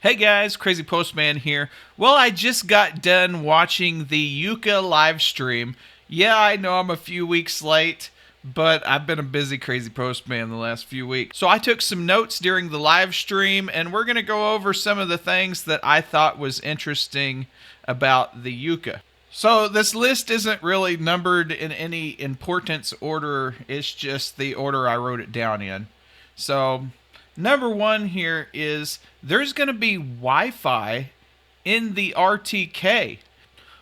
Hey guys, Crazy Postman here. Well, I just got done watching the Yuka live stream. Yeah, I know I'm a few weeks late, but I've been a busy Crazy Postman the last few weeks. So I took some notes during the live stream, and we're going to go over some of the things that I thought was interesting about the Yuka. So this list isn't really numbered in any importance order, it's just the order I wrote it down in. So number one here is there's going to be Wi-Fi in the RTK.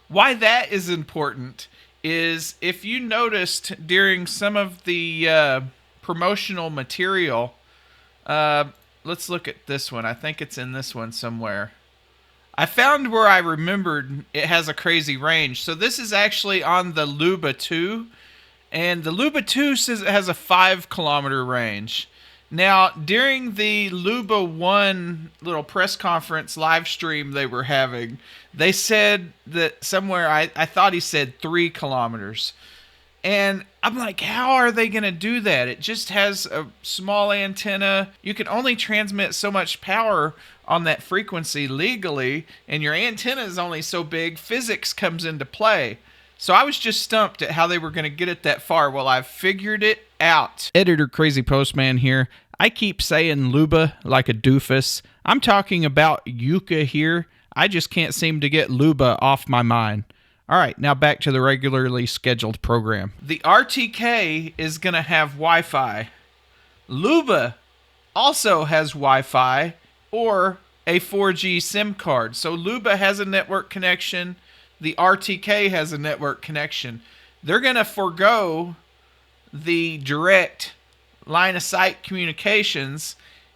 Why that is important is if you noticed during some of the promotional material, let's look at this one. I think it's in this one somewhere. I found where I remembered it has a crazy range. So this is actually on the Luba 2. And the Luba 2 says it has a 5-kilometer range. Now, during the Luba 1 little press conference live stream they were having, they said that somewhere, I thought he said 3 kilometers. And I'm like, how are they going to do that? It just has a small antenna. You can only transmit so much power on that frequency legally, and your antenna is only so big. Physics comes into play. So I was just stumped at how they were going to get it that far. Well, I've figured it out. Editor Crazy Postman here. I keep saying Luba like a doofus. I'm talking about Yuka here. I just can't seem to get Luba off my mind. All right, now back to the regularly scheduled program. The RTK is going to have Wi-Fi. Luba also has Wi-Fi or a 4G SIM card. So Luba has a network connection. The RTK has a network connection. They're going to forego the direct line-of-sight communications,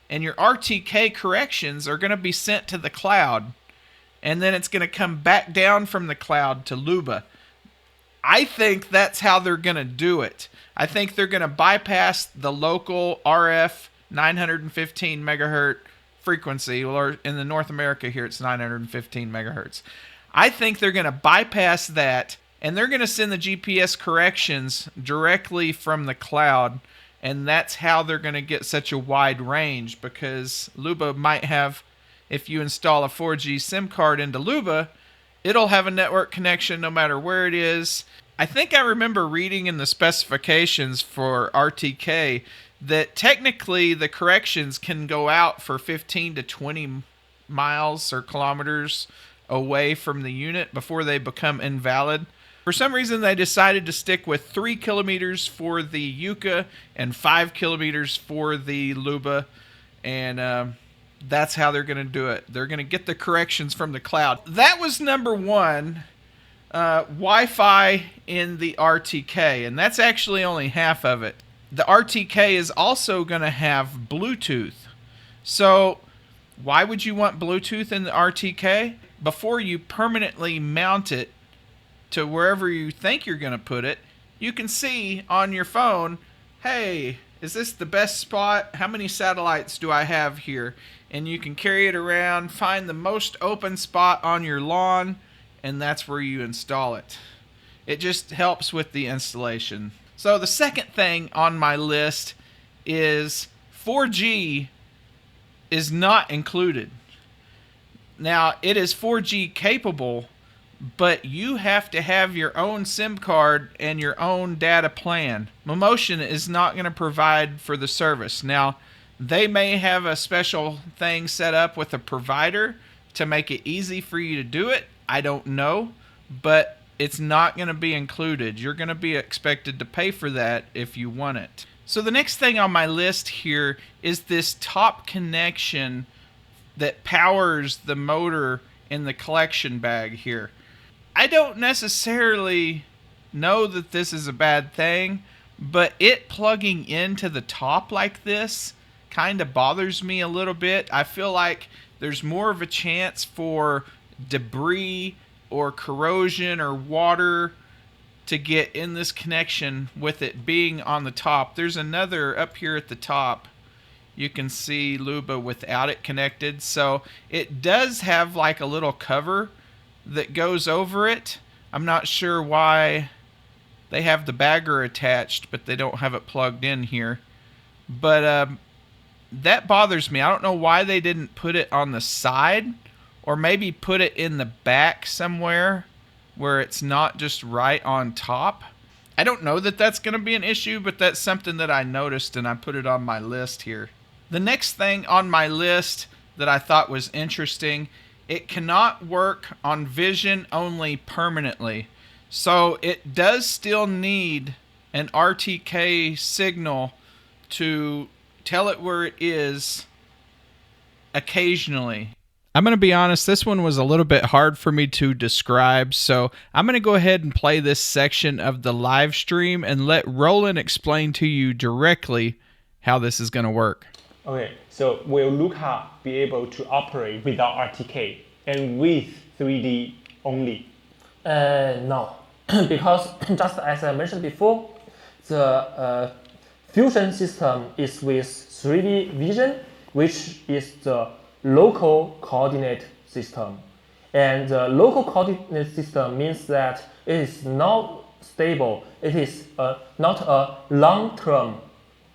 and your RTK corrections are going to be sent to the cloud. And then it's going to come back down from the cloud to Luba. I think that's how they're going to do it. I think they're going to bypass the local RF 915 megahertz frequency, or in the North America here it's 915 megahertz. I think they're going to bypass that, and they're going to send the GPS corrections directly from the cloud, and that's how they're going to get such a wide range, because Luba might have, if you install a 4G SIM card into Luba, it'll have a network connection no matter where it is. I think I remember reading in the specifications for RTK that technically the corrections can go out for 15 to 20 miles or kilometers away from the unit before they become invalid. For some reason, they decided to stick with 3 kilometers for the Yuka and 5 kilometers for the Luba, and that's how they're going to do it. They're going to get the corrections from the cloud. That was number one, Wi-Fi in the RTK, and that's actually only half of it. The RTK is also going to have Bluetooth. So why would you want Bluetooth in the RTK? Before you permanently mount it to wherever you think you're going to put it, you can see on your phone, hey, is this the best spot? How many satellites do I have here? And you can carry it around, find the most open spot on your lawn, and that's where you install it. It just helps with the installation. So the second thing on my list is 4G is not included. Now, it is 4G capable, but you have to have your own SIM card and your own data plan. Momotion is not going to provide for the service. Now, they may have a special thing set up with a provider to make it easy for you to do it. I don't know, but it's not going to be included. You're going to be expected to pay for that if you want it. So the next thing on my list here is this top connection that powers the motor in the collection bag here. I don't necessarily know that this is a bad thing, but it plugging into the top like this kind of bothers me a little bit. I feel like there's more of a chance for debris or corrosion or water to get in this connection with it being on the top. There's another up here at the top. You can see Luba without it connected. So it does have like a little cover that goes over it. I'm not sure why they have the bagger attached, but they don't have it plugged in here. But that bothers me. I don't know why they didn't put it on the side, or maybe put it in the back somewhere where it's not just right on top. I don't know that that's going to be an issue, but that's something that I noticed and I put it on my list here. The next thing on my list that I thought was interesting, it cannot work on vision only permanently. So it does still need an RTK signal to tell it where it is occasionally. I'm going to be honest, this one was a little bit hard for me to describe, so I'm going to go ahead and play this section of the live stream and let Roland explain to you directly how this is going to work. Okay, so will Yuka be able to operate without RTK and with 3D only? No, because just as I mentioned before, the fusion system is with 3D vision, which is the local coordinate system. And the local coordinate system means that it is not stable. It is not a long-term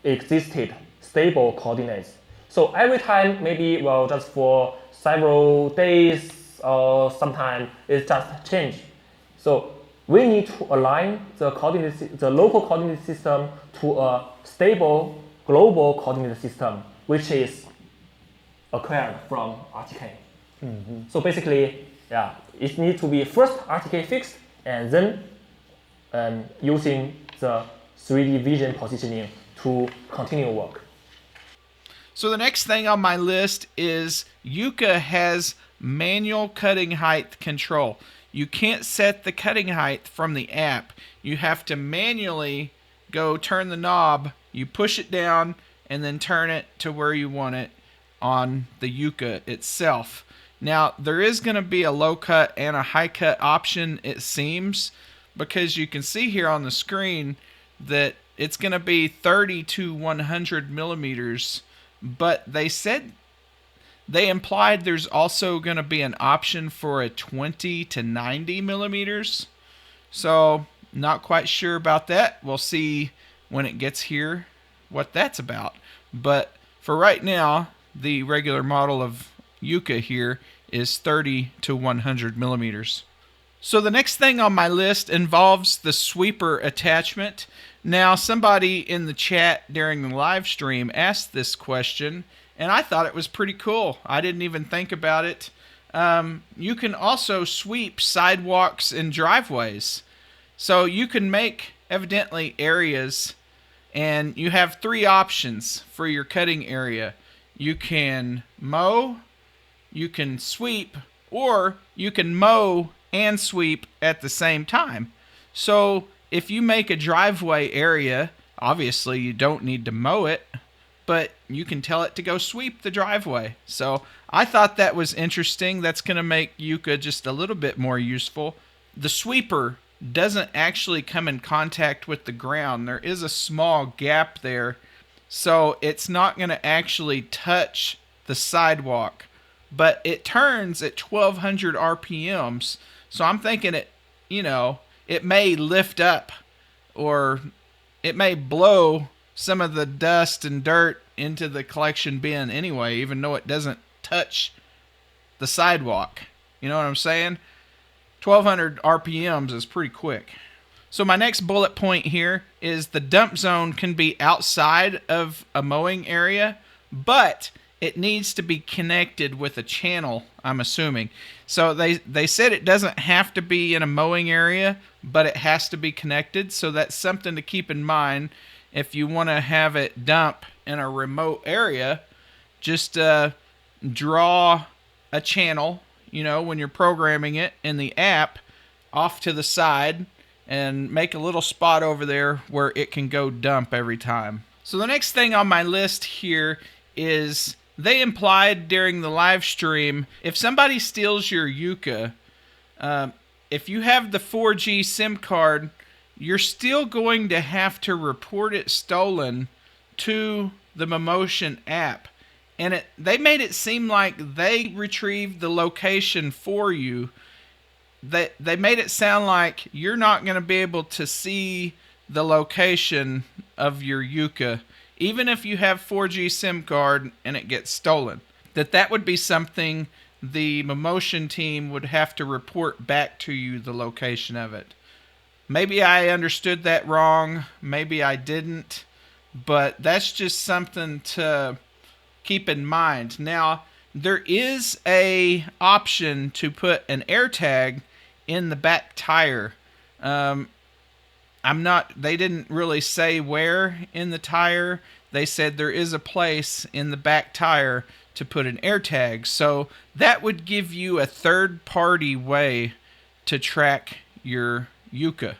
existed stable coordinates. So every time, maybe well, just for several days or sometime, it just change. So we need to align the local coordinate system to a stable global coordinate system, which is acquired from RTK. So basically, yeah, it needs to be first RTK fixed and then using the 3D vision positioning to continue work. So the next thing on my list is Yuka has manual cutting height control. You can't set the cutting height from the app. You have to manually go turn the knob, you push it down, and then turn it to where you want it on the Yuka itself. Now, there is going to be a low cut and a high cut option, it seems, because you can see here on the screen that it's going to be 30 to 100 millimeters, but they implied there's also going to be an option for a 20 to 90 millimeters. So, not quite sure about that. We'll see when it gets here what that's about. But for right now, the regular model of Yuka here is 30 to 100 millimeters. So the next thing on my list involves the sweeper attachment. Now, somebody in the chat during the live stream asked this question, and I thought it was pretty cool. I didn't even think about it. You can also sweep sidewalks and driveways. So you can make, evidently, areas, and you have three options for your cutting area. You can mow, you can sweep, or you can mow and sweep at the same time. So if you make a driveway area, obviously you don't need to mow it, but you can tell it to go sweep the driveway. So I thought that was interesting. That's going to make Yuka just a little bit more useful. The sweeper doesn't actually come in contact with the ground. There is a small gap there, so it's not going to actually touch the sidewalk, but it turns at 1200 RPMs. So I'm thinking it may lift up, or it may blow some of the dust and dirt into the collection bin anyway, even though it doesn't touch the sidewalk. You know what I'm saying? 1200 RPMs is pretty quick. So my next bullet point here is the dump zone can be outside of a mowing area, but it needs to be connected with a channel, I'm assuming. So they said it doesn't have to be in a mowing area, but it has to be connected. So that's something to keep in mind if you want to have it dump in a remote area. Just draw a channel, when you're programming it in the app, off to the side, and make a little spot over there where it can go dump every time. So the next thing on my list here is they implied during the live stream, if somebody steals your Yuka, if you have the 4G SIM card, you're still going to have to report it stolen to the Momotion app. And they made it seem like they retrieved the location for you. They made it sound like you're not going to be able to see the location of your Yuka even if you have 4G SIM card and it gets stolen, that would be something the Momotion team would have to report back to you the location of it. Maybe I understood that wrong, maybe I didn't, but that's just something to keep in mind. Now, there is a option to put an AirTag in the back tire. They didn't really say where in the tire. They said there is a place in the back tire to put an AirTag. So that would give you a third-party way to track your Yuka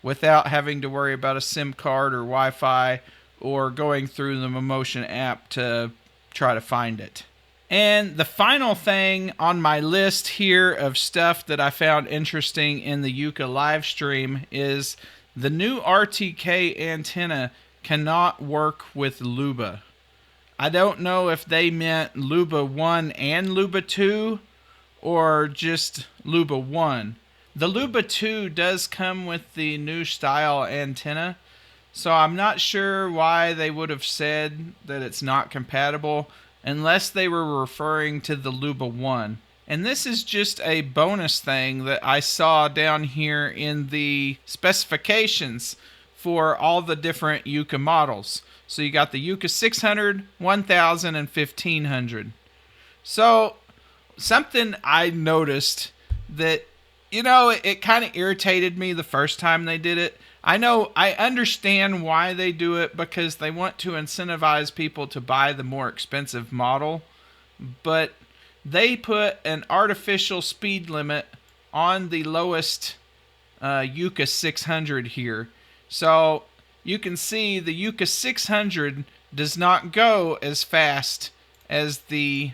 without having to worry about a SIM card or Wi-Fi or going through the Momotion app to try to find it. And the final thing on my list here of stuff that I found interesting in the Yuka live stream is the new RTK antenna cannot work with Luba. I don't know if they meant Luba 1 and Luba 2 or just Luba 1. The Luba 2 does come with the new style antenna, so I'm not sure why they would have said that it's not compatible unless they were referring to the Luba 1. And this is just a bonus thing that I saw down here in the specifications for all the different Yuka models. So you got the Yuka 600, 1000, and 1500. So something I noticed that, it kind of irritated me the first time they did it. I understand why they do it, because they want to incentivize people to buy the more expensive model, but they put an artificial speed limit on the lowest Yuka 600 here. So you can see the Yuka 600 does not go as fast as the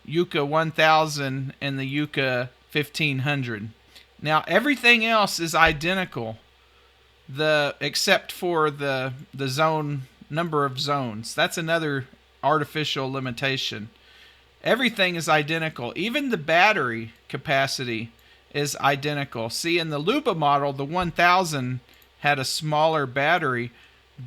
Yuka 1000 and the Yuka 1500. Now everything else is identical, except for the zone number of zones. That's another artificial limitation. Everything is identical. Even the battery capacity is identical. See, in the Luba model, the 1000 had a smaller battery,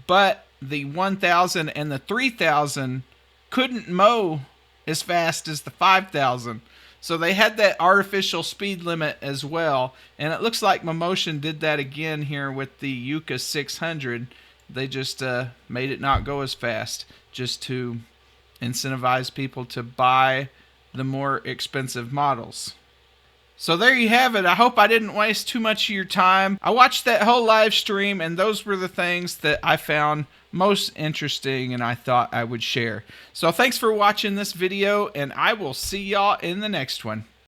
but the 1000 and the 3000 couldn't mow as fast as the 5000. So they had that artificial speed limit as well, and it looks like Momotion did that again here with the Yuka 600. They just made it not go as fast, just to incentivize people to buy the more expensive models. So there you have it. I hope I didn't waste too much of your time. I watched that whole live stream, and those were the things that I found most interesting and I thought I would share. So thanks for watching this video, and I will see y'all in the next one.